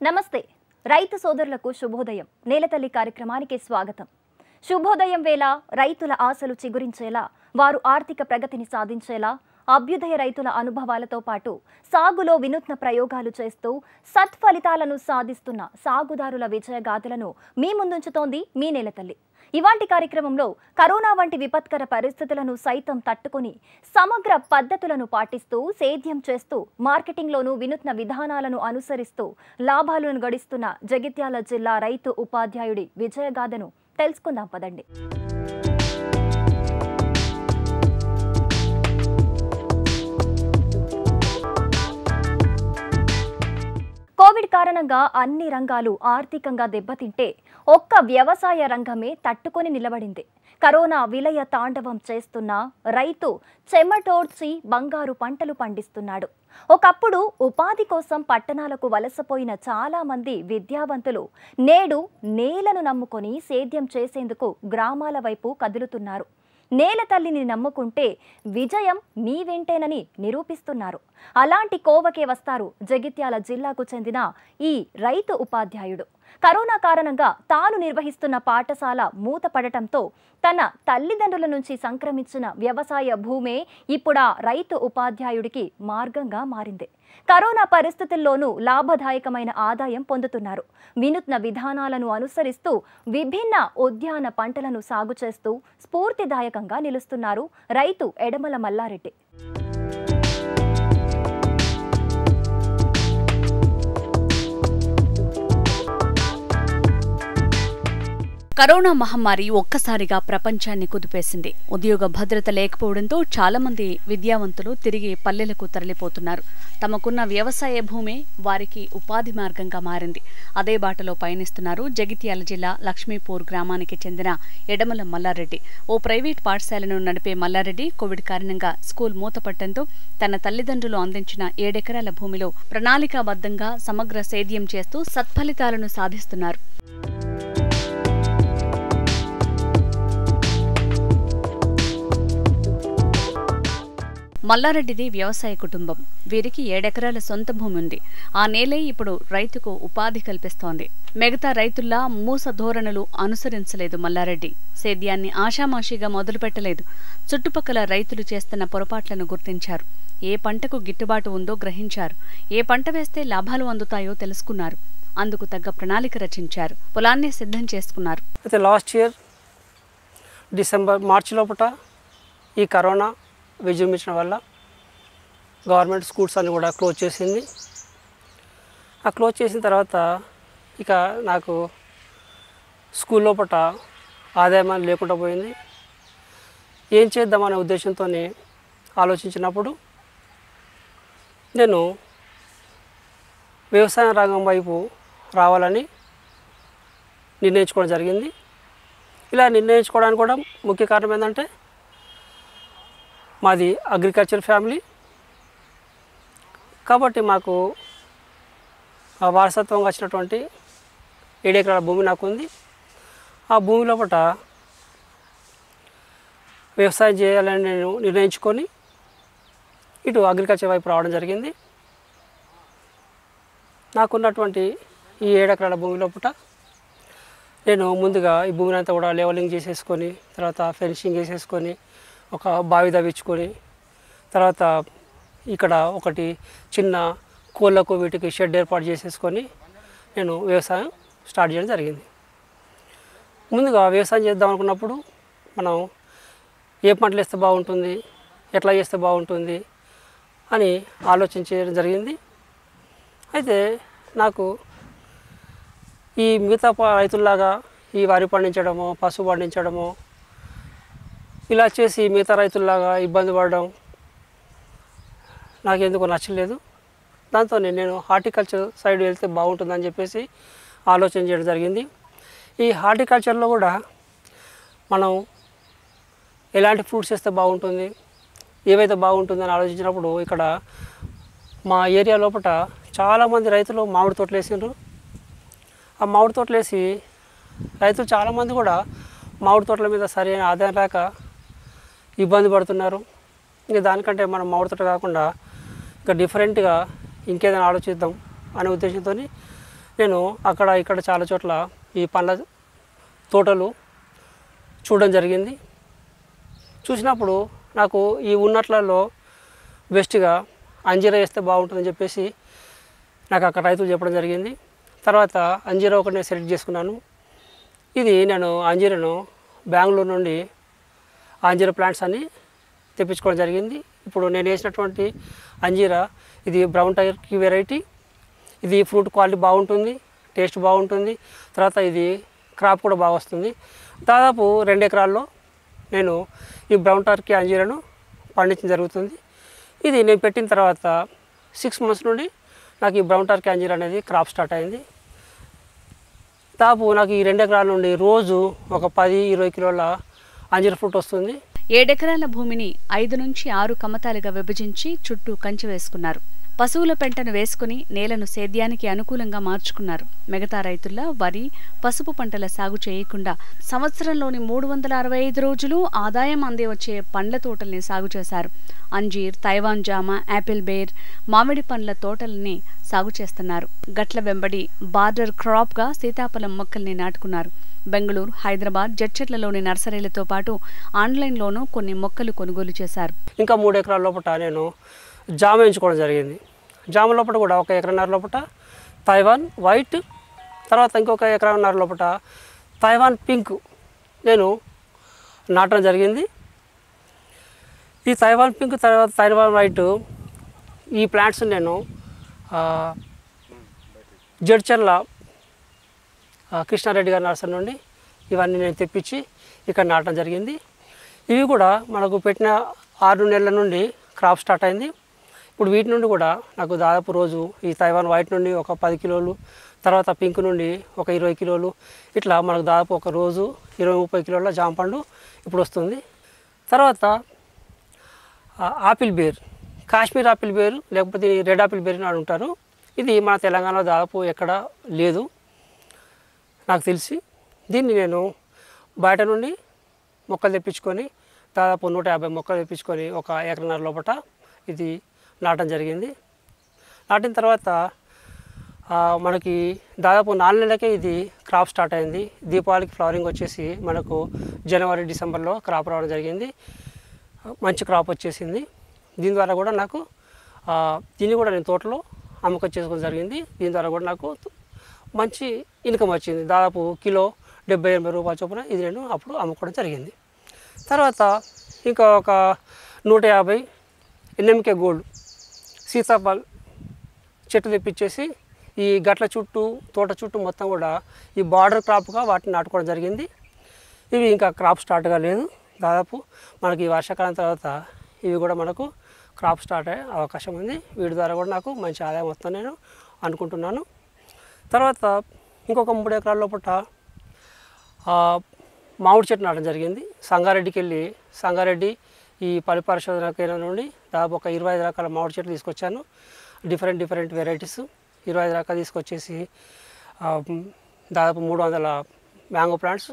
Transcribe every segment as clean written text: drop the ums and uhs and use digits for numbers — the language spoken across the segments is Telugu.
నమస్తే రైతు సోదరులకు శుభోదయం నేలతల్లి కార్యక్రమానికి స్వాగతం. శుభోదయం వేళ రైతుల ఆశలు చిగురించేలా, వారు ఆర్థిక ప్రగతిని సాధించేలా అభ్యుదయ రైతుల అనుభవాలతో పాటు సాగులో వినూత్న ప్రయోగాలు చేస్తూ సత్ఫలితాలను సాధిస్తున్న సాగుదారుల విజయగాథలను మీ ముందుంచుతోంది మీ నేలతల్లి. ఇవాంటి కార్యక్రమంలో కరోనా వంటి విపత్కర పరిస్థితులను సైతం తట్టుకొని సమగ్ర పద్ధతులను పాటిస్తూ సేద్యం చేస్తూ మార్కెటింగ్లోనూ వినూత్న విధానాలను అనుసరిస్తూ లాభాలను గడిస్తున్న జగిత్యాల జిల్లా రైతు ఉపాధ్యాయుడి విజయగాథను తెలుసుకుందాం పదండి. కోవిడ్ కారణంగా అన్ని రంగాలు ఆర్థికంగా దెబ్బతింటే ఒక్క వ్యవసాయ రంగమే తట్టుకొని నిలబడింది. కరోనా విలయ తాండవం చేస్తున్న రైతు చెమటోడ్చి బంగారు పంటలు పండిస్తున్నాడు. ఒకప్పుడు ఉపాధి కోసం పట్టణాలకు వలసపోయిన చాలా మంది విద్యావంతులు నేడు నేలను నమ్ముకొని సేద్యం చేసేందుకు గ్రామాల వైపు కదులుతున్నారు. నేల తల్లిని నమ్ముకుంటే విజయం మీ వెంటేనని నిరూపిస్తున్నారు. అలాంటి కోవకే వస్తారు జగిత్యాల జిల్లాకు చెందిన ఈ రైతు ఉపాధ్యాయుడు. కరోనా కారణంగా తాను నిర్వహిస్తున్న పాఠశాల మూతపడటంతో తన తల్లిదండ్రుల నుంచి సంక్రమించిన వ్యవసాయ భూమే ఇప్పుడా రైతు ఉపాధ్యాయుడికి మార్గంగా మారింది. కరోనా పరిస్థితుల్లోనూ లాభదాయకమైన ఆదాయం పొందుతున్నారు. వినూత్న విధానాలను అనుసరిస్తూ విభిన్న ఉద్యాన పంటలను సాగు చేస్తూ స్ఫూర్తిదాయకంగా నిలుస్తున్నారు రైతు ఎడమల మల్లారెడ్డి. కరోనా మహమ్మారి ఒక్కసారిగా ప్రపంచాన్ని కుదిపేసింది. ఉద్యోగ భద్రత లేకపోవడంతో చాలా మంది విద్యావంతులు తిరిగి పల్లెలకు తరలిపోతున్నారు. తమకున్న వ్యవసాయ భూమే వారికి ఉపాధి మార్గంగా మారింది. అదే బాటలో పయనిస్తున్నారు జగిత్యాల జిల్లా లక్ష్మీపూర్ గ్రామానికి చెందిన ఎడమల మల్లారెడ్డి. ఓ ప్రైవేట్ పాఠశాలను నడిపే మల్లారెడ్డి కోవిడ్ కారణంగా స్కూల్ మూతపట్టడంతో తన తల్లిదండ్రులు అందించిన 7 ఎకరాల భూమిలో ప్రణాళికాబద్ధంగా సమగ్ర సేద్యం చేస్తూ సత్ఫలితాలను సాధిస్తున్నారు. మల్లారెడ్డిది వ్యవసాయ కుటుంబం. వీరికి 7 ఎకరాల సొంత భూమి ఉంది. ఆ నేలే ఇప్పుడు రైతుకు ఉపాధి కల్పిస్తోంది. మిగతా రైతుల్లా మూస ధోరణులు అనుసరించలేదు మల్లారెడ్డి. సేద్యాన్ని ఆషామాషిగా మొదలుపెట్టలేదు. చుట్టుపక్కల రైతులు చేస్తున్న పొరపాట్లను గుర్తించారు. ఏ పంటకు గిట్టుబాటు ఉందో గ్రహించారు. ఏ పంట వేస్తే లాభాలు అందుతాయో తెలుసుకున్నారు. అందుకు తగ్గ ప్రణాళిక రచించారు. పొలాన్ని సిద్ధం చేసుకున్నారు. అయితే లాస్ట్ ఇయర్ మార్చి లోపల ఈ కరోనా విజృంభించడం వల్ల గవర్నమెంట్ స్కూల్స్ అన్ని కూడా క్లోజ్ చేసింది. ఆ క్లోజ్ చేసిన తర్వాత ఇక నాకు స్కూల్ లోపల ఆదాయం లేకుండా పోయింది. ఏం చేద్దామనే ఉద్దేశంతో ఆలోచించినప్పుడు నేను వ్యవసాయ రంగం వైపు రావాలని నిర్ణయించుకోవడం జరిగింది. ఇలా నిర్ణయించుకోవడానికి కూడా ముఖ్య కారణం ఏంటంటే మాది అగ్రికల్చర్ ఫ్యామిలీ కాబట్టి మాకు వారసత్వంగా వచ్చినటువంటి 7 ఎకరాల భూమి నాకు ఉంది. ఆ భూమి లోపల వ్యవసాయం చేయాలని నేను నిర్ణయించుకొని ఇటు అగ్రికల్చర్ వైపు రావడం జరిగింది. నాకున్నటువంటి ఈ 7 ఎకరాల భూమి లోపల నేను ముందుగా ఈ భూమిని అంతా కూడా లెవలింగ్ చేసేసుకొని, తర్వాత ఫెన్సింగ్ వేసేసుకొని, ఒక బావి తవ్వించుకొని, తర్వాత ఇక్కడ ఒకటి చిన్న కోళ్ళకు వీటికి షెడ్ ఏర్పాటు చేసేసుకొని నేను వ్యవసాయం స్టార్ట్ చేయడం జరిగింది. ముందుగా వ్యవసాయం చేద్దాం అనుకున్నప్పుడు మనం ఏ పంటలు వేస్తే బాగుంటుంది, ఎట్లా చేస్తే బాగుంటుంది అని ఆలోచించడం జరిగింది. అయితే నాకు ఈ మిగతా రైతుల్లాగా ఈ వరి పండించడమో, పసుపు పండించడమో ఇలా చేసి మిగతా రైతుల్లాగా ఇబ్బంది పడడం నాకెందుకు నచ్చలేదు. దాంతో నేను హార్టికల్చర్ సైడ్ వెళ్తే బాగుంటుందని చెప్పేసి ఆలోచన చేయడం జరిగింది. ఈ హార్టికల్చర్లో కూడా మనం ఎలాంటి ఫ్రూట్స్ వేస్తే బాగుంటుంది, ఏవైతే బాగుంటుందని ఆలోచించినప్పుడు ఇక్కడ మా ఏరియా లోపల చాలామంది రైతులు మామిడి తోటలు వేసిండ్రు. ఆ మామిడి తోటలు వేసి రైతులు చాలామంది కూడా మామిడి తోటల మీద సరైన ఆదాయం రాక ఇబ్బంది పడుతున్నారు. ఇంకా దానికంటే మనం మామిడి తోట కాకుండా ఇంకా డిఫరెంట్గా ఇంకేదైనా ఆలోచిద్దాం అనే ఉద్దేశంతో నేను అక్కడ ఇక్కడ చాలా చోట్ల ఈ పండ్ల తోటలు చూడడం జరిగింది. చూసినప్పుడు నాకు ఈ ఉన్నట్లలో బెస్ట్గా అంజీరా వేస్తే బాగుంటుందని చెప్పేసి నాకు అక్కడ రైతులు చెప్పడం జరిగింది. తర్వాత అంజీరా ఒకటి నేను సెలెక్ట్ చేసుకున్నాను. ఇది నేను అంజీరాను బెంగళూరు నుండి అంజీరా ప్లాంట్స్ అని తెప్పించుకోవడం జరిగింది. ఇప్పుడు నేను వేసినటువంటి అంజీరా ఇది బ్రౌన్ టైగర్ వెరైటీ. ఇది ఫ్రూట్ క్వాలిటీ బాగుంటుంది, టేస్ట్ బాగుంటుంది. తర్వాత ఇది క్రాప్ కూడా బాగా వస్తుంది. దాదాపు 2 ఎకరాల్లో నేను ఈ బ్రౌన్ టర్కీ అంజీరాను పండించడం జరుగుతుంది. ఇది నేను పెట్టిన తర్వాత 6 మంత్స్ నుండి నాకు ఈ బ్రౌన్ టర్కీ అంజీరా అనేది క్రాప్ స్టార్ట్ అయింది. దాదాపు నాకు ఈ 2 ఎకరాల నుండి రోజు ఒక 10-20 కిలోల అంజీరా ఫ్రూట్ వస్తుంది. 7 ఎకరాల భూమిని 5 నుంచి 6 కమతాలుగా విభజించి చుట్టూ కంచె వేసుకున్నారు. పశువుల పెంటను వేసుకుని నేలను సేద్యానికి అనుకూలంగా మార్చుకున్నారు. మిగతా రైతుల్లా వరి, పసుపు పంటల సాగు చేయకుండా సంవత్సరంలోని 365 రోజులు ఆదాయం అందే వచ్చే పండ్ల తోటల్ని సాగు చేశారు. అంజీర్, తైవాన్ జామ, యాపిల్ బేర్, మామిడి పండ్ల తోటల్ని సాగు చేస్తున్నారు. గట్ల వెంబడి బార్డర్ క్రాప్గా సీతాఫలం మొక్కల్ని నాటుకున్నారు. బెంగళూరు, హైదరాబాద్, జడ్చర్లలోని నర్సరీలతో పాటు ఆన్లైన్లోనూ కొన్ని మొక్కలు కొనుగోలు చేశారు. ఇంకా 3 ఎకరాల లోపల నేను జామ ఎంచుకోవడం జరిగింది. జామ లోపల కూడా 1 ఎకరన్నర లోపల తైవాన్ వైట్, తర్వాత ఇంకొక ఎకరన్నర లోపల తైవాన్ పింక్ నేను నాటడం జరిగింది. ఈ తైవాన్ పింక్ తర్వాత తైవాన్ వైట్ ఈ ప్లాంట్స్ నేను జడ్చర్ల కృష్ణారెడ్డి గారి నర్సరీ నుండి ఇవన్నీ నేను తెప్పించి ఇక్కడ నాటడం జరిగింది. ఇవి కూడా మనకు పెట్టిన 6 నెలల నుండి క్రాప్ స్టార్ట్ అయింది. ఇప్పుడు వీటి నుండి కూడా నాకు దాదాపు రోజు ఈ తైవాన్ వైట్ నుండి ఒక 10 కిలోలు, తర్వాత పింక్ నుండి ఒక 20 కిలోలు, ఇట్లా మనకు దాదాపు ఒక రోజు 20-30 కిలోల జాంపండు ఇప్పుడు వస్తుంది. తర్వాత ఆపిల్ బేర్, కాశ్మీర్ ఆపిల్ బేరు లేకపోతే రెడ్ ఆపిల్ బేర్ అని అంటారు. ఇది మన తెలంగాణలో దాదాపు ఎక్కడ లేదు నాకు తెలిసి. దీన్ని నేను బయట నుండి మొక్కలు తెప్పించుకొని దాదాపు 150 మొక్కలు తెప్పించుకొని 1 ఎకరన్నర లోపల ఇది నాటడం జరిగింది. నాటిన తర్వాత మనకి దాదాపు 4 నెలలకే ఇది క్రాప్ స్టార్ట్ అయింది. దీపావళికి ఫ్లవరింగ్ వచ్చేసి మనకు జనవరి, డిసెంబర్లో క్రాప్ రావడం జరిగింది. మంచి క్రాప్ వచ్చేసింది. దీని ద్వారా కూడా నాకు దీన్ని కూడా నేను తోటలో అమ్మకం చేసుకోవడం జరిగింది. దీని ద్వారా కూడా నాకు మంచి ఇన్కమ్ వచ్చింది. దాదాపు కిలో 70-80 రూపాయల చొప్పున ఇది నేను అప్పుడు అమ్ముకోవడం జరిగింది. తర్వాత ఇంకా ఒక 150 ఎన్ఎంకే గోల్డ్ సీతాఫల్ చెట్టు తెప్పించేసి ఈ గట్ల చుట్టూ తోట చుట్టూ మొత్తం కూడా ఈ బార్డర్ క్రాప్గా వాటిని నాటుకోవడం జరిగింది. ఇవి ఇంకా క్రాప్ స్టార్ట్ కాలేదు. దాదాపు మనకి వర్షాకాలం తర్వాత ఇవి కూడా మనకు క్రాప్ స్టార్ట్ అయ్యే అవకాశం ఉంది. వీటి ద్వారా కూడా నాకు మంచి ఆదాయం వస్తుందని నేను అనుకుంటున్నాను. తర్వాత ఇంకొక 3 ఎకరాల లోపల మామిడి చెట్టు నాటడం జరిగింది. సంగారెడ్డికి వెళ్ళి సంగారెడ్డి ఈ పల్లి పరిశోధన కేంద్రం నుండి దాదాపు ఒక 25 రకాల మామిడి చెట్లు తీసుకొచ్చాను. డిఫరెంట్ వెరైటీస్ 25 రకాలు తీసుకొచ్చేసి దాదాపు 300 మ్యాంగో ప్లాంట్స్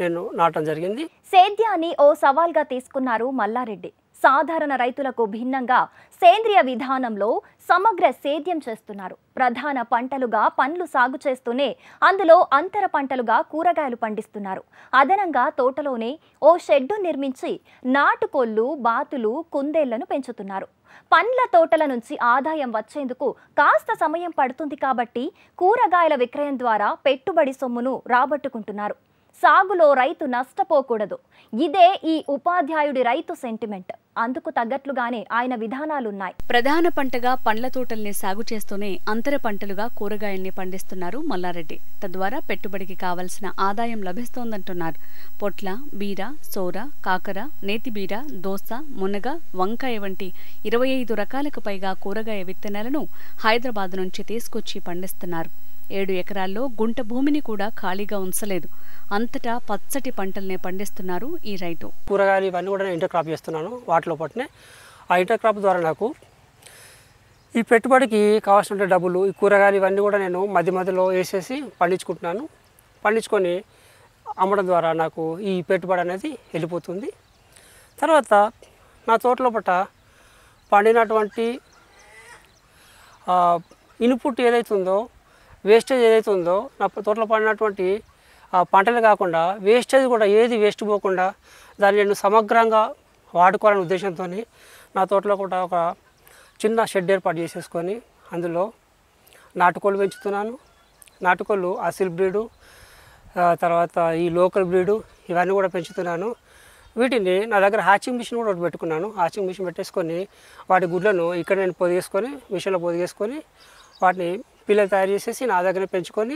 నేను నాటడం జరిగింది. సేద్యాన్ని ఓ సవాల్గా తీసుకున్నారు మల్లారెడ్డి. సాధారణ రైతులకు భిన్నంగా సేంద్రియ విధానంలో సమగ్ర సేద్యం చేస్తున్నారు. ప్రధాన పంటలుగా పండ్లు సాగు చేస్తూనే అందులో అంతర పంటలుగా కూరగాయలు పండిస్తున్నారు. అదనంగా తోటలోనే ఓ షెడ్డు నిర్మించి నాటుకోళ్లు, బాతులు, కుందేళ్లను పెంచుతున్నారు. పండ్ల తోటల నుంచి ఆదాయం వచ్చేందుకు కాస్త సమయం పడుతుంది కాబట్టి కూరగాయల విక్రయం ద్వారా పెట్టుబడి సొమ్మును రాబట్టుకుంటున్నారు. సాగులో రైతు నష్టపోకూడదు. ఇదే ఈ ఉపాధ్యాయుడి రైతు సెంటిమెంట్. అందుకు తగ్గట్లుగానే ఆయన విధానాలున్నాయి. ప్రధాన పంటగా పండ్ల తోటల్ని సాగు చేస్తూనే అంతర పంటలుగా కూరగాయల్ని పండిస్తున్నారు మల్లారెడ్డి. తద్వారా పెట్టుబడికి కావలసిన ఆదాయం లభిస్తోందంటున్నారు. పొట్ల, బీర, సోర, కాకర, నేతిబీర, దోస, మునగ, వంకాయ వంటి 25 రకాలకు పైగా కూరగాయ విత్తనాలను హైదరాబాద్ నుంచి తీసుకొచ్చి పండిస్తున్నారు. 7 ఎకరాల్లో గుంట భూమిని కూడా ఖాళీగా ఉంచలేదు. అంతటా పచ్చటి పంటల్నే పండిస్తున్నారు ఈ రైతు. కూరగాయలు ఇవన్నీ కూడా నేను ఇంటర్ క్రాప్ చేస్తున్నాను. వాటిలో పట్టినే ఆ ఇంటర్ క్రాప్ ద్వారా నాకు ఈ పెట్టుబడికి కావాల్సిన డబ్బులు, ఈ కూరగాయలు ఇవన్నీ కూడా నేను మధ్యలో వేసేసి పండించుకుంటున్నాను. పండించుకొని అమ్మడం ద్వారా నాకు ఈ పెట్టుబడి అనేది వెళ్ళిపోతుంది. తర్వాత నా తోటలో పట్ట పండినటువంటి ఇన్పుట్ ఏదైతుందో వేస్టేజ్ ఏదైతే ఉందో నా తోటలో పడినటువంటి ఆ పంటలు కాకుండా వేస్టేజ్ కూడా ఏది వేస్ట్ పోకుండా దాన్ని నేను సమగ్రంగా వాడుకోవాలనే ఉద్దేశంతో నా తోటలో కూడా ఒక చిన్న షెడ్ ఏర్పాటు చేసేసుకొని అందులో నాటుకోళ్ళు పెంచుతున్నాను. నాటుకోళ్ళు అసిల్ బ్రీడు, తర్వాత ఈ లోకల్ బ్రీడు ఇవన్నీ కూడా పెంచుతున్నాను. వీటిని నా దగ్గర హ్యాచింగ్ మిషన్ కూడా ఒకటి పెట్టుకున్నాను. హ్యాచింగ్ మిషన్ పెట్టేసుకొని వాటి గుడ్లను ఇక్కడ నేను పొదిగేసుకొని మిషన్లో పొదిగేసుకొని వాటిని పిల్లలు తయారు చేసేసి నా దగ్గర పెంచుకొని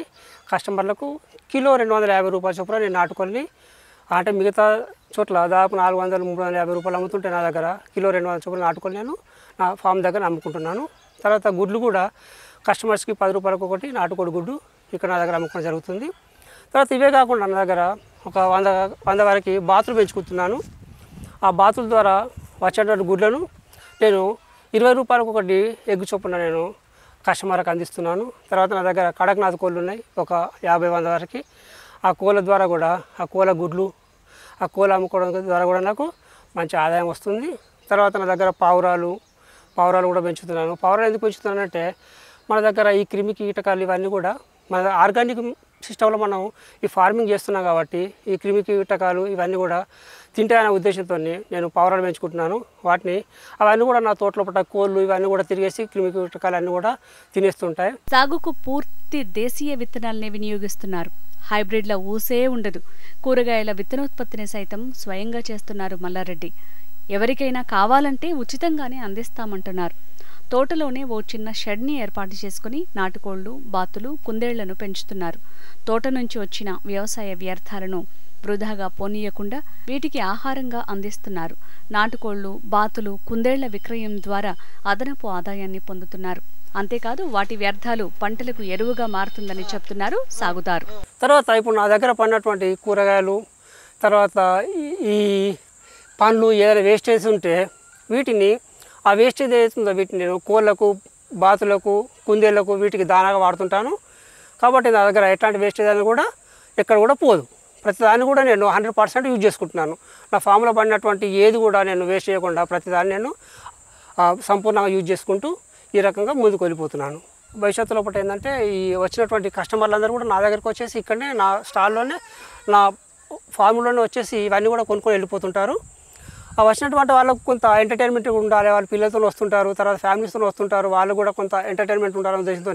కస్టమర్లకు కిలో 250 రూపాయల చొప్పున నేను నాటుకొని, అంటే మిగతా చోట్ల దాదాపు 400-350 రూపాయలు అమ్ముతుంటే నా దగ్గర కిలో 200 చొప్పున నాటుకొని నేను నా ఫామ్ దగ్గర అమ్ముకుంటున్నాను. తర్వాత గుడ్లు కూడా కస్టమర్స్కి 10 రూపాయలకు ఒకటి నాటుకోడి గుడ్డు ఇక్కడ నా దగ్గర అమ్ముకోవడం జరుగుతుంది. తర్వాత ఇవే కాకుండా నా దగ్గర ఒక 100 వరకు బాతులు పెంచుకుంటున్నాను. ఆ బాతుల ద్వారా వచ్చేటువంటి గుడ్లను నేను 20 రూపాయలకు ఒకటి ఎగ్గు చొప్పున నేను కస్టమర్కి అందిస్తున్నాను. తర్వాత నా దగ్గర కడక్నాథ్ కోళ్ళు ఉన్నాయి, ఒక 50-100 వరకు. ఆ కోళ్ళ ద్వారా కూడా ఆ కోళ్ళ గుడ్లు ఆ కోళ్ళు అమ్ముకోవడం ద్వారా కూడా నాకు మంచి ఆదాయం వస్తుంది. తర్వాత నా దగ్గర పావురాలు కూడా పెంచుతున్నాను. పావురాలు ఎందుకు పెంచుతున్నానంటే మన దగ్గర ఈ క్రిమి కీటకాలు ఇవన్నీ కూడా మన ఆర్గానిక్ సిస్టంలో మనం ఈ ఫార్మింగ్ చేస్తున్నాం కాబట్టి ఈ క్రిమి కీటకాలు ఇవన్నీ కూడా తింటాయనే ఉద్దేశంతో నేను పావురాలు పెంచుకుంటున్నాను. అవన్నీ కూడా నా తోటలో పట్ట కోళ్ళు ఇవన్నీ కూడా తిరిగేసి క్రిమి కీటకాలు అన్నీ కూడా తినేస్తుంటాయి. సాగుకు పూర్తి దేశీయ విత్తనాలనే వినియోగిస్తున్నారు. హైబ్రిడ్ల ఊసే ఉండదు. కూరగాయల విత్తనోత్పత్తిని సైతం స్వయంగా చేస్తున్నారు మల్లారెడ్డి. ఎవరికైనా కావాలంటే ఉచితంగానే అందిస్తామంటున్నారు. తోటలోనే ఓ చిన్న షెడ్ని ఏర్పాటు చేసుకుని నాటుకోళ్లు, బాతులు, కుందేళ్లను పెంచుతున్నారు. తోట నుంచి వచ్చిన వ్యవసాయ వ్యర్థాలను వృధాగా పోనీయకుండా వీటికి ఆహారంగా అందిస్తున్నారు. నాటుకోళ్లు, బాతులు, కుందేళ్ల విక్రయం ద్వారా అదనపు ఆదాయాన్ని పొందుతున్నారు. అంతేకాదు వాటి వ్యర్థాలు పంటలకు ఎరువుగా మారుతుందని చెప్తున్నారు సాగుదారు. తర్వాత ఇప్పుడు నా దగ్గర పడినటువంటి కూరగాయలు, తర్వాత ఈ పండ్లు ఏదైనా వేస్టేజ్ ఉంటే వీటిని ఆ వేస్టేజ్ ఏదైతుందో వీటిని నేను కోళ్ళకు, బాతులకు, కుందేళ్లకు వీటికి దానాగా వాడుతుంటాను. కాబట్టి నా దగ్గర ఎట్లాంటి వేస్టేజ్ అని కూడా ఎక్కడ కూడా పోదు. ప్రతిదాన్ని కూడా నేను 100% యూజ్ చేసుకుంటున్నాను. నా ఫామ్లో పడినటువంటి ఏది కూడా నేను వేస్ట్ చేయకుండా ప్రతిదాన్ని నేను సంపూర్ణంగా యూజ్ చేసుకుంటూ ఈ రకంగా ముందుకు వెళ్ళిపోతున్నాను. భవిష్యత్తులో ఒకటి ఏంటంటే ఈ వచ్చినటువంటి కస్టమర్లందరూ కూడా నా దగ్గరికి వచ్చేసి ఇక్కడనే నా స్టాల్లోనే నా ఫామ్లోనే వచ్చేసి ఇవన్నీ కూడా కొనుక్కొని వెళ్ళిపోతుంటారు. వచ్చినటువంటి వాళ్ళకు కొంత ఎంటర్టైన్మెంట్ ఉండాలి, వాళ్ళ పిల్లలతో వస్తుంటారు, తర్వాత ఫ్యామిలీస్తో వస్తుంటారు, వాళ్ళు కూడా కొంత ఎంటర్టైన్మెంట్ ఉండాలనే ఉద్దేశంతో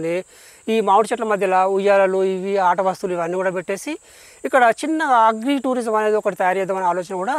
ఈ మామిడి చెట్ల మధ్యలో ఉయ్యాలలు ఇవి ఆట వస్తువులు ఇవన్నీ కూడా పెట్టేసి ఇక్కడ చిన్నగా అగ్రి టూరిజం అనేది ఒకటి తయారు చేద్దామనే ఆలోచన కూడా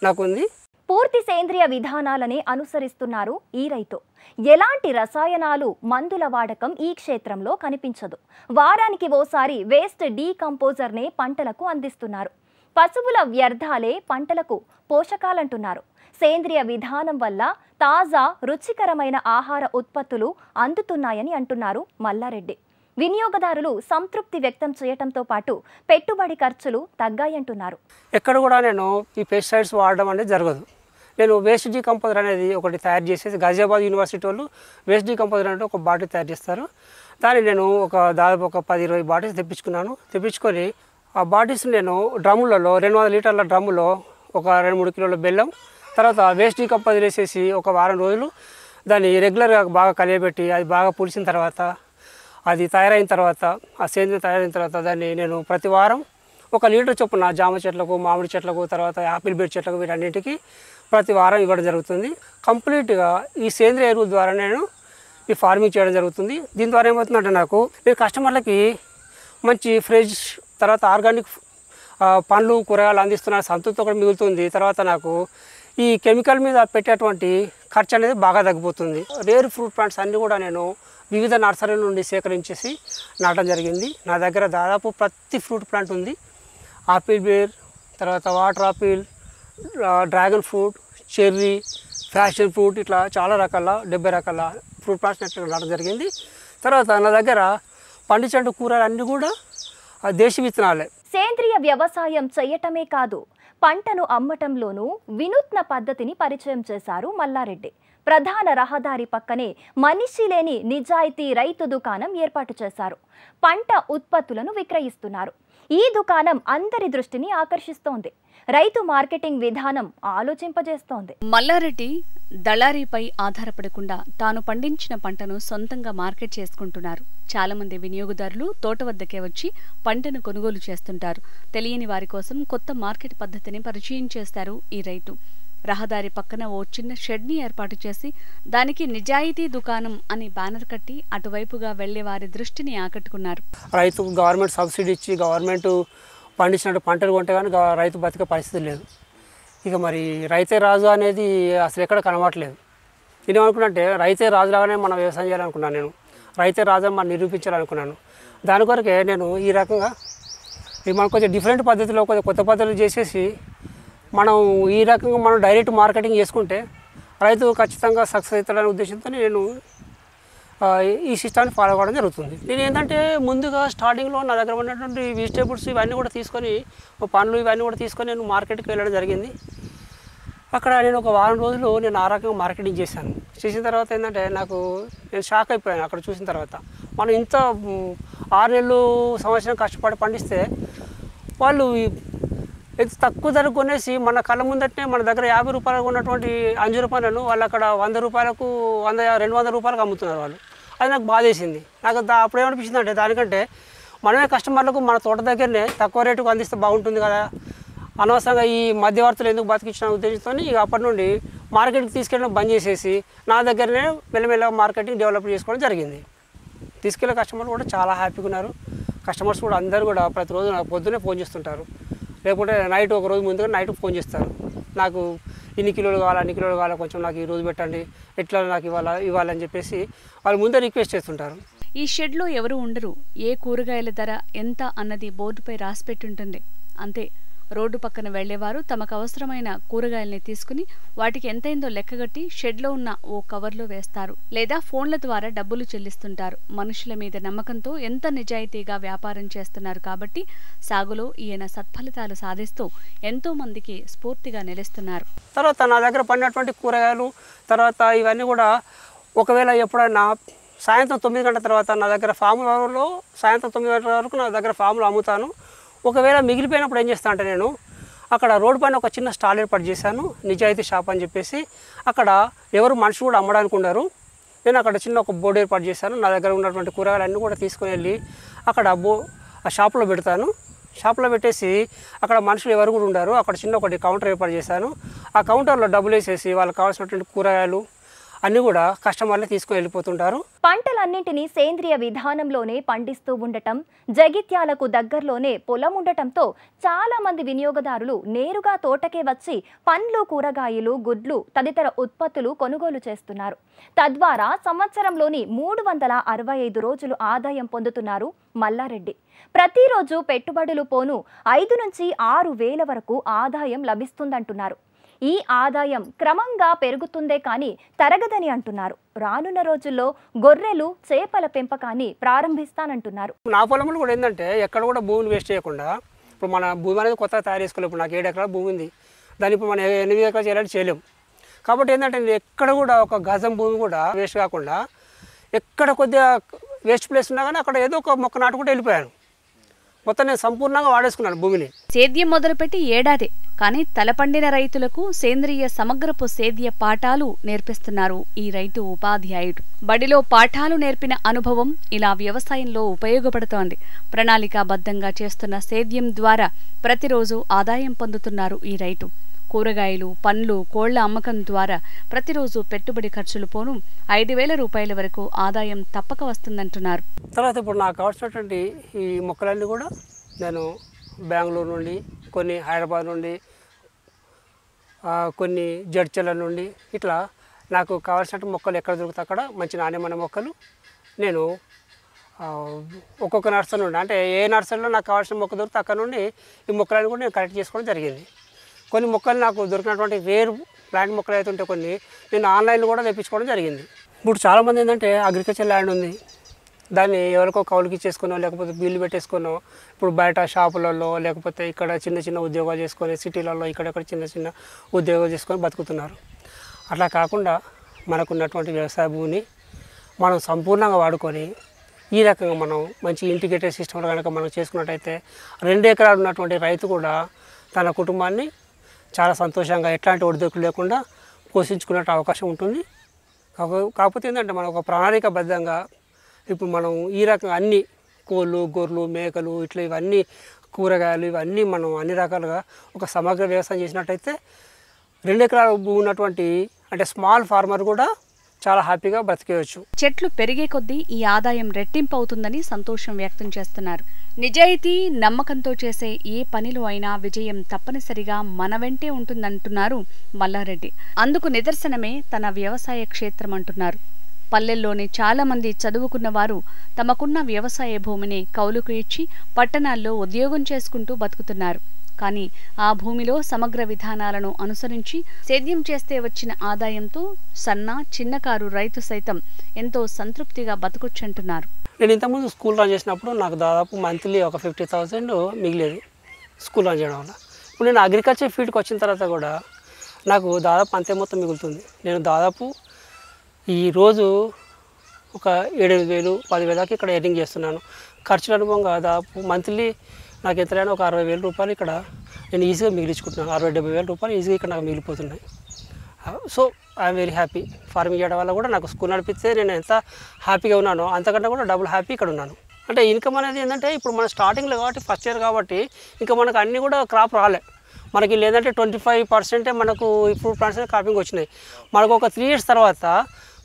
నాకు ఉంది. పూర్తి సేంద్రియ విధానాలనే అనుసరిస్తున్నారు ఈ రైతు. ఎలాంటి రసాయనాలు, మందుల వాడకం ఈ క్షేత్రంలో కనిపించదు. వారానికి ఓసారి వేస్ట్ డీకంపోజర్నే పంటలకు అందిస్తున్నారు. పశువుల వ్యర్థాలే పంటలకు పోషకాలంటున్నారు. సేంద్రియ విధానం వల్ల తాజా, రుచికరమైన ఆహార ఉత్పత్తులు అందుతున్నాయని అంటున్నారు మల్లారెడ్డి. వినియోగదారులు సంతృప్తి వ్యక్తం చేయడంతో పాటు పెట్టుబడి ఖర్చులు తగ్గాయంటున్నారు. ఎక్కడ కూడా నేను ఈ పెస్టిసైడ్స్ వాడడం అనేది జరగదు. నేను వేస్ట్ డీకంపోజర్ అనేది ఒకటి తయారు చేసేసి గాజియాబాద్ యూనివర్సిటీ వాళ్ళు వేస్ట్ డీకంపోజర్ అంటే ఒక బాటిల్ తయారు చేస్తారు. దాన్ని నేను దాదాపు ఒక 10-20 బాటిల్స్ తెప్పించుకొని ఆ బాటిల్స్ నేను డ్రమ్ములలో 200 లీటర్ల డ్రమ్ములో ఒక 2-3 కిలోల బెల్లం, తర్వాత వేస్ట్ డీకంపోజర్ వేసేసి ఒక వారం రోజులు దాన్ని రెగ్యులర్గా బాగా కలియబెట్టి అది బాగా పులిసిన తర్వాత అది తయారైన తర్వాత ఆ సేంద్రియం తయారైన తర్వాత దాన్ని నేను ప్రతి వారం 1 లీటర్ చొప్పున జామ చెట్లకు, మామిడి చెట్లకు, తర్వాత యాపిల్ బెడ్ చెట్లకు వీటన్నింటికి ప్రతి వారం ఇవ్వడం జరుగుతుంది. కంప్లీట్గా ఈ సేంద్రియ ఎరువుల ద్వారా నేను ఈ ఫార్మింగ్ చేయడం జరుగుతుంది. దీని ద్వారా ఏమవుతుందంటే నేను కస్టమర్లకి మంచి ఫ్రెష్ తర్వాత ఆర్గానిక్ పండ్లు, కూరగాయలు అందిస్తున్న సంతృప్తి ఒకటి మిగులుతుంది. తర్వాత నాకు ఈ కెమికల్ మీద పెట్టేటువంటి ఖర్చు అనేది బాగా తగ్గిపోతుంది. రేర్ ఫ్రూట్ ప్లాంట్స్ అన్నీ కూడా నేను వివిధ నర్సరీల నుండి సేకరించేసి నాటడం జరిగింది. నా దగ్గర దాదాపు ప్రతి ఫ్రూట్ ప్లాంట్ ఉంది. ఆపిల్ బేర్, తర్వాత water apple, dragon fruit, cherry, fashion fruit, ఇట్లా చాలా రకాల 70 రకాల ఫ్రూట్ ప్లాంట్స్ నాటడం జరిగింది. తర్వాత నా దగ్గర పండించే కూరలు అన్నీ కూడా దేశీ విత్తనాలే. సేంద్రియ వ్యవసాయం చేయటమే కాదు, పంటను అమ్మటంలోనూ వినూత్న పద్ధతిని పరిచయం చేశారు మల్లారెడ్డి. ప్రధాన రహదారి పక్కనే మనిషి లేని నిజాయితీ రైతు దుకాణం ఏర్పాటు చేశారు. పంట ఉత్పత్తులను విక్రయిస్తున్నారు. ఈ దుకాణం అందరి దృష్టిని ఆకర్షిస్తోంది. రైతు మార్కెటింగ్ విధానం ఆలోచింపజేస్తోంది. మల్లారెడ్డి దళారీపై ఆధారపడకుండా తాను పండించిన పంటను సొంతంగా మార్కెట్ చేసుకుంటున్నారు. చాలా మంది వినియోగదారులు తోట వద్దకే వచ్చి పంటను కొనుగోలు చేస్తుంటారు. తెలియని వారి కోసం కొత్త మార్కెట్ పద్ధతిని పరిచయం చేస్తారు ఈ రైతు. రహదారి పక్కన ఓ చిన్న షెడ్ని ఏర్పాటు చేసి దానికి నిజాయితీ దుకాణం అని బ్యానర్ కట్టి అటువైపుగా వెళ్లే వారి దృష్టిని ఆకట్టుకున్నారు. రైతుకు గవర్నమెంట్ సబ్సిడీ ఇచ్చి గవర్నమెంట్ పండించినట్టు పంటలు కొంటే కానీ రైతు బతికే పరిస్థితి లేదు. ఇక మరి రైతే రాజు అనేది అసలు ఎక్కడ కనబడట్లేదు. నేనేమనుకున్నానంటే రైతే రాజులాగానే మనం వ్యవసాయం చేయాలనుకున్నాను. నేను రైతే రాజు మనం నిరూపించాలనుకున్నాను. దాని కొరకే నేను ఈ రకంగా మనం కొంచెం డిఫరెంట్ పద్ధతిలో కొంచెం కొత్త పద్ధతులు చేసేసి మనం ఈ రకంగా మనం డైరెక్ట్ మార్కెటింగ్ చేసుకుంటే రైతు ఖచ్చితంగా సక్సెస్ అవుతాడనే ఉద్దేశంతో నేను ఈ సిస్టాన్ని ఫాలో అవ్వడం జరుగుతుంది. నేను ఏంటంటే ముందుగా స్టార్టింగ్లో నా దగ్గర ఉన్నటువంటి వెజిటేబుల్స్ ఇవన్నీ కూడా తీసుకొని పండ్లు ఇవన్నీ కూడా తీసుకొని నేను మార్కెట్కి వెళ్ళడం జరిగింది. అక్కడ నేను ఒక వారం రోజులు నేను ఆ రకంగా మార్కెటింగ్ చేశాను. చేసిన తర్వాత ఏంటంటే నేను షాక్ అయిపోయాను. అక్కడ చూసిన తర్వాత మనం ఇంత 6 నెలలు సంవత్సరం కష్టపడి పండిస్తే వాళ్ళు తక్కువ ధరకు కొనేసి మన కళ్ళ ముందటనే మన దగ్గర 50 రూపాయలకు ఉన్నటువంటి అంజూర పండ్లను వాళ్ళు అక్కడ 100 రూపాయలకు 200 రూపాయలకు అమ్ముతున్నారు వాళ్ళు. అది నాకు బాధేసింది. నాకు అప్పుడు ఏమనిపించింది అంటే దానికంటే మనమే కస్టమర్లకు మన తోట దగ్గరనే తక్కువ రేటుకు అందిస్తే బాగుంటుంది కదా, అనవసరంగా ఈ మధ్యవర్తులు ఎందుకు బతికించిన ఉద్దేశంతో ఇక అప్పటి నుండి మార్కెట్కి తీసుకెళ్ళడం బంద్ చేసేసి నా దగ్గరనే మెల్లమెల్ల మార్కెటింగ్ డెవలప్ చేసుకోవడం జరిగింది. తీసుకెళ్ళే కస్టమర్లు కూడా చాలా హ్యాపీగా ఉన్నారు. కస్టమర్స్ కూడా అందరూ కూడా ప్రతిరోజు నాకు పొద్దున్నే ఫోన్ చేస్తుంటారు. లేకపోతే నైట్ ఒక రోజు ముందుగా నైట్ ఫోన్ చేస్తారు. నాకు ఇన్ని కిలోలు కావాలి, అన్ని కిలోలు కావాలి, కొంచెం నాకు ఈ రోజు పెట్టండి, ఎట్లా నాకు ఇవ్వాలని చెప్పేసి వాళ్ళు ముందే రిక్వెస్ట్ చేస్తుంటారు. ఈ షెడ్లో ఎవరు ఉండరు. ఏ కూరగాయల ధర ఎంత అన్నది బోర్డుపై రాసిపెట్టుంటుంది. అంతే. రోడ్డు పక్కన వెళ్లేవారు తమకు అవసరమైన కూరగాయల్ని తీసుకుని వాటికి ఎంతైందో లెక్కగట్టి షెడ్లో ఉన్న ఓ కవర్లో వేస్తారు. లేదా ఫోన్ల ద్వారా డబ్బులు చెల్లిస్తుంటారు. మనుషుల మీద నమ్మకంతో ఎంత నిజాయితీగా వ్యాపారం చేస్తున్నారు కాబట్టి సాగులో ఈయన సత్ఫలితాలు సాధిస్తూ ఎంతో మందికి స్ఫూర్తిగా నిలుస్తున్నారు. తర్వాత నా దగ్గర పండినటువంటి కూరగాయలు తర్వాత ఇవన్నీ కూడా ఒకవేళ ఎప్పుడైనా సాయంత్రం 9 గంటల తర్వాత నా దగ్గర ఫామ్లో సాయంత్రం 9 గంటల వరకు నా దగ్గర ఫామ్లో అమ్ముతాను. ఒకవేళ మిగిలిపోయినప్పుడు ఏం చేస్తాను అంటే నేను అక్కడ రోడ్డు పైన ఒక చిన్న స్టాల్ ఏర్పాటు చేశాను, నిజాయితీ షాప్ అని చెప్పేసి. అక్కడ ఎవరు మనుషులు కూడా అమ్మడానికి ఉండరు. నేను అక్కడ చిన్న ఒక బోర్డు ఏర్పాటు చేశాను. నా దగ్గర ఉన్నటువంటి కూరగాయలన్నీ కూడా తీసుకుని వెళ్ళి అక్కడ ఆ షాప్లో పెడతాను. షాప్లో పెట్టేసి అక్కడ మనుషులు ఎవరు కూడా ఉండరు. అక్కడ చిన్న ఒకటి కౌంటర్ ఏర్పాటు చేశాను. ఆ కౌంటర్లో డబ్బులు వేసేసి వాళ్ళకి కావాల్సినటువంటి కూరగాయలు అన్నీ కూడా కస్టమర్లే తీసుకుని వెళ్ళిపోతుంటారు. పంటలన్నింటినీ సేంద్రియ విధానంలోనే పండిస్తూ ఉండటం, జగిత్యాలకు దగ్గరలోనే పొలం ఉండటంతో చాలా మంది వినియోగదారులు నేరుగా తోటకే వచ్చి పండ్లు, కూరగాయలు, గుడ్లు తదితర ఉత్పత్తులు కొనుగోలు చేస్తున్నారు. తద్వారా సంవత్సరంలోని 365 రోజులు ఆదాయం పొందుతున్నారు మల్లారెడ్డి. ప్రతిరోజు పెట్టుబడులు పోను 5 నుంచి 6 వేల వరకు ఆదాయం లభిస్తుందంటున్నారు. ఈ ఆదాయం క్రమంగా పెరుగుతుందే కానీ తరగదని అంటున్నారు. రానున్న రోజుల్లో గొర్రెలు, చేపల పెంపకాన్ని ప్రారంభిస్తానంటున్నారు. నా పొలంలో కూడా ఏంటంటే ఎక్కడ కూడా భూమిని వేస్ట్ చేయకుండా, ఇప్పుడు మన భూమి అనేది కొత్తగా తయారు చేసుకోలేము. ఇప్పుడు నాకు 7 ఎకరాల భూమి ఉంది. దాన్ని ఇప్పుడు మనం 8 ఎకరాలు చేయాలంటే చేయలేము. కాబట్టి ఏంటంటే నేను ఎక్కడ కూడా ఒక గజం భూమి కూడా వేస్ట్ కాకుండా ఎక్కడ కొద్దిగా వేస్ట్ ప్లేస్ ఉన్నా కానీ అక్కడ ఏదో ఒక మొక్క నాటుకుంటూ వెళ్ళిపోయాను. మొత్తం నేను సంపూర్ణంగా వాడేసుకున్నాను భూమిని. సేద్యం మొదలుపెట్టి ఏడాదే కానీ తలపండిన రైతులకు సేంద్రియ సమగ్రపు సేద్య పాఠాలు నేర్పిస్తున్నారు ఈ రైతు ఉపాధ్యాయుడు. బడిలో పాఠాలు నేర్పిన అనుభవం ఇలా వ్యవసాయంలో ఉపయోగపడుతోంది. ప్రణాళికాబద్ధంగా చేస్తున్న సేద్యం ద్వారా ప్రతిరోజు ఆదాయం పొందుతున్నారు ఈ రైతు. కూరగాయలు, పండ్లు, కోళ్ల అమ్మకం ద్వారా ప్రతిరోజు పెట్టుబడి ఖర్చులు పోను 5,000 రూపాయల వరకు ఆదాయం తప్పక వస్తుందంటున్నారు. తర్వాత ఇప్పుడు నాకు కావాల్సినటువంటి ఈ మొక్కలన్నీ కూడా నేను బెంగళూరు నుండి, కొన్ని హైదరాబాద్ నుండి, కొన్ని జడ్చల నుండి ఇట్లా నాకు కావాల్సినట్టు మొక్కలు ఎక్కడ దొరుకుతాయి అక్కడ మంచి నాణ్యమైన మొక్కలు నేను ఒక్కొక్క నర్సరీ నుండి, అంటే ఏ నర్సరీలో నాకు కావాల్సిన మొక్క దొరికితే అక్కడ నుండి ఈ మొక్కలన్నీ కూడా నేను కలెక్ట్ చేసుకోవడం జరిగింది. కొన్ని మొక్కలు నాకు దొరికినటువంటి వేరు ప్లాంట్ మొక్కలు అయితే ఉంటే కొన్ని నేను ఆన్లైన్లో కూడా తెప్పించుకోవడం జరిగింది. ఇప్పుడు చాలామంది ఏంటంటే అగ్రికల్చర్ ల్యాండ్ ఉంది, దాన్ని ఎవరికో కౌలుకి ఇచ్చేసుకునో లేకపోతే బిల్లు పెట్టేసుకునో ఇప్పుడు బయట షాపులలో లేకపోతే ఇక్కడ చిన్న చిన్న ఉద్యోగాలు చేసుకొని సిటీలలో ఇక్కడెక్కడ చిన్న చిన్న ఉద్యోగాలు చేసుకొని బతుకుతున్నారు. అట్లా కాకుండా మనకున్నటువంటి వ్యవసాయ భూమిని మనం సంపూర్ణంగా వాడుకొని ఈ రకంగా మనం మంచి ఇంటిగ్రేటెడ్ సిస్టమ్ కనుక మనం చేసుకున్నట్టయితే 2 ఎకరాలు ఉన్నటువంటి రైతు కూడా తన కుటుంబాన్ని చాలా సంతోషంగా ఎట్లాంటి ఒడిదుడుకులు లేకుండా పోషించుకునే అవకాశం ఉంటుంది. కాకపోతే ఏంటంటే మనం ఒక ప్రణాళికబద్ధంగా ఇప్పుడు మనం ఈ రకంగా అన్ని కోళ్ళు, గొర్రెలు, మేకలు ఇట్లా ఇవన్నీ కూరగాయలు ఇవన్నీ మనం అన్ని రకాలుగా ఒక సమగ్ర వ్యవసాయం చేసినట్టయితే 2 ఎకరాల భూమి ఉన్నటువంటి అంటే స్మాల్ ఫార్మర్ కూడా చాలా హ్యాపీగా బ్రతికేయచ్చు. చెట్లు పెరిగే కొద్దీ ఈ ఆదాయం రెట్టింపు అవుతుందని సంతోషం వ్యక్తం చేస్తున్నారు. నిజాయితీ, నమ్మకంతో చేసే ఏ పనిలో అయినా విజయం తప్పనిసరిగా మన వెంటే ఉంటుందంటున్నారు మల్లారెడ్డి. అందుకు నిదర్శనమే తన వ్యవసాయ క్షేత్రం అంటున్నారు. పల్లెల్లోని చాలా మంది చదువుకున్న వారు తమకున్న వ్యవసాయ భూమిని కౌలుకు ఇచ్చి పట్టణాల్లో ఉద్యోగం చేసుకుంటూ బతుకుతున్నారు. కానీ ఆ భూమిలో సమగ్ర విధానాలను అనుసరించి సేద్యం చేస్తే వచ్చిన ఆదాయంతో చిన్నకారు రైతు సైతం ఎంతో సంతృప్తిగా బతకొచ్చంటున్నారు. నేను ఇంతకుముందు స్కూల్ రన్ చేసినప్పుడు నాకు దాదాపు మంత్లీ ఒక 50,000 మిగిలేదు స్కూల్ రన్ చేయడం వల్ల. ఇప్పుడు నేను అగ్రికల్చర్ ఫీల్డ్కి వచ్చిన తర్వాత కూడా నాకు దాదాపు అంతే మొత్తం మిగులుతుంది. నేను దాదాపు ఈరోజు ఒక 7,000 10,000 దాకా ఇక్కడ ఎర్నింగ్ చేస్తున్నాను. ఖర్చుల అనుభవంగా దాదాపు మంత్లీ నాకు ఎంతైనా ఒక 60,000 రూపాయలు ఇక్కడ నేను ఈజీగా మిగిలించుకుంటున్నాను. 60,000-70,000 రూపాయలు ఈజీగా ఇక్కడ నాకు మిగిలిపోతున్నాయి. So I'm very happy. Farming చేయడం వల్ల కూడా నాకు స్కూల్ నడిపిస్తే నేను ఎంత హ్యాపీగా ఉన్నానో అంతకంటే కూడా డబుల్ హ్యాపీ ఇక్కడ ఉన్నాను. అంటే ఇన్కమ్ అనేది ఏంటంటే ఇప్పుడు మన స్టార్టింగ్లో కాబట్టి ఫస్ట్ ఇయర్ కాబట్టి ఇంకా మనకు అన్నీ కూడా క్రాప్ రాలే. మనకి లేదంటే 25% మనకు ఈ ఫ్రూట్ ప్లాంట్స్ క్రాపింగ్ వచ్చినాయి. మనకు ఒక 3 years తర్వాత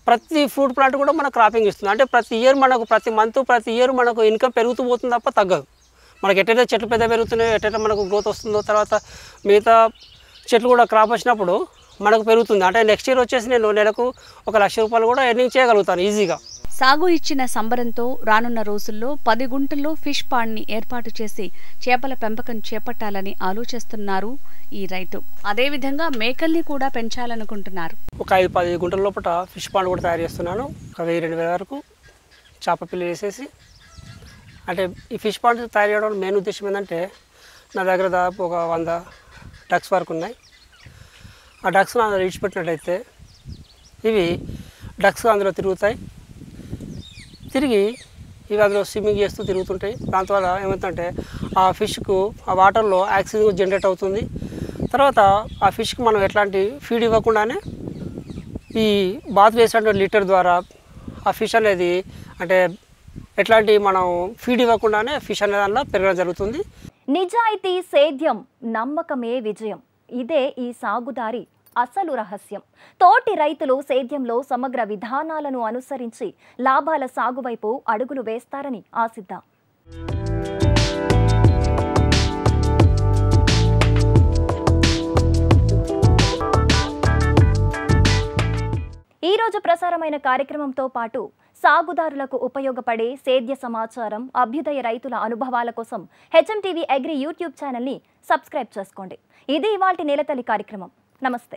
ప్రతి ఫ్రూట్ ప్లాంట్ కూడా మనకు క్రాపింగ్ ఇస్తుంది. అంటే ప్రతి ఇయర్ మనకు ప్రతి మంత్ ప్రతి ఇయర్ మనకు ఇన్కమ్ పెరుగుతూ పోతుంది తప్ప తగ్గదు. మనకి ఎట్టయితే చెట్లు పెద్ద పెరుగుతున్నాయో ఎట్టయితే మనకు గ్రోత్ వస్తుందో తర్వాత మిగతా చెట్లు కూడా క్రాప్ వచ్చినప్పుడు మనకు పెరుగుతుంది. అంటే నెక్స్ట్ ఇయర్ వచ్చేసి నేను నెలకు 1,00,000 రూపాయలు కూడా ఎర్నింగ్ చేయగలుగుతాను ఈజీగా. సాగు ఇచ్చిన సంబరంతో రానున్న రోజుల్లో 10 గుంటల్లో ఫిష్ పాండ్ని ఏర్పాటు చేసి చేపల పెంపకం చేపట్టాలని ఆలోచిస్తున్నారు ఈ రైతు. అదేవిధంగా మేకల్ని కూడా పెంచాలనుకుంటున్నారు. ఒక 5-10 గుంటల లోపల ఫిష్ పాండ్ కూడా తయారు చేస్తున్నాను. ఒక 1,000-2,000 వరకు చేప పిల్లలు వేసేసి అంటే ఈ ఫిష్ పాండ్ తయారు చేయడం మెయిన్ ఉద్దేశం ఏంటంటే నా దగ్గర దాదాపు ఒక 100 డక్స్ వరకు ఉన్నాయి. ఆ డక్స్ అందులో విడిచిపెట్టినట్లయితే ఇవి డక్స్ అందులో తిరుగుతాయి. తిరిగి ఇవి అందులో స్విమ్మింగ్ చేస్తూ తిరుగుతుంటాయి. దానివల్ల ఏమవుతుందంటే ఆ ఫిష్కు ఆ వాటర్లో ఆక్సిజన్ జనరేట్ అవుతుంది. తర్వాత ఆ ఫిష్కి మనం ఎట్లాంటి ఫీడ్ ఇవ్వకుండానే ఈ బాత్ వేసినటువంటి లీటర్ ద్వారా ఆ ఫిష్ అనేది అంటే ఎట్లాంటి మనం ఫీడ్ ఇవ్వకుండానే ఫిష్ అనే దానిలో పెరగడం జరుగుతుంది. నిజాయితీ, సేద్యం, నమ్మకమే విజయం. ఇదే ఈ సాగుదారి అసలు రహస్యం. తోటి రైతులు సేద్యంలో సమగ్ర విధానాలను అనుసరించి లాభాల సాగు వైపు అడుగులు వేస్తారని ఆశిద్దాం. ఈరోజు ప్రసారమైన కార్యక్రమంతో పాటు సాగుదారులకు ఉపయోగపడే సేద్య సమాచారం, అభ్యుదయ రైతుల అనుభవాల కోసం HMTV అగ్రి యూట్యూబ్ ఛానల్ని సబ్స్క్రైబ్ చేసుకోండి. ఇది ఇవాల్టి నేలతల్లి కార్యక్రమం. నమస్తే.